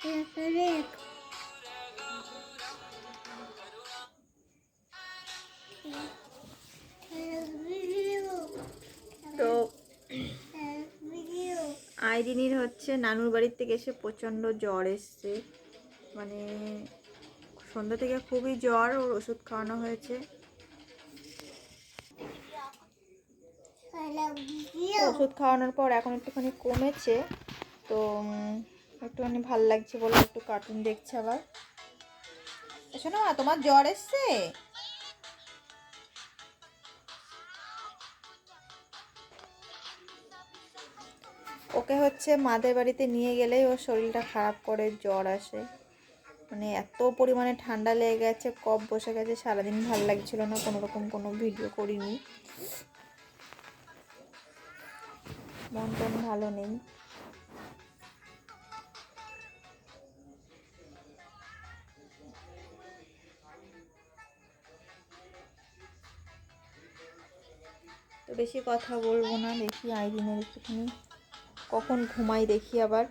তো আইরিনির হচ্ছে নানুর বাড়ির থেকে এসে প্রচণ্ড জ্বর এসছে, মানে সন্ধ্যা থেকে খুবই জ্বর। ওর ওষুধ খাওয়ানো হয়েছে, ওষুধ খাওয়ানোর পর এখন একটুখানি কমেছে। তো একটুখানি ভাল লাগছে বলে একটু কার্টুন দেখছে আবার। শোনো না, তোমার জ্বর এসছে? ওকে হচ্ছে মাদের বাড়িতে নিয়ে গেলেই ওর শরীরটা খারাপ করে, জ্বর আসে, মানে এত পরিমাণে ঠান্ডা লেগে গেছে, কফ বসে গেছে। সারাদিন ভালো লাগছিল না, কোনো রকম কোনো ভিডিও করিনি, মন টন ভালো নেই। তো বেশি কথা বলবো না, দেখি আইরিনের একটুখানি কখন ঘুমাই দেখি আবার।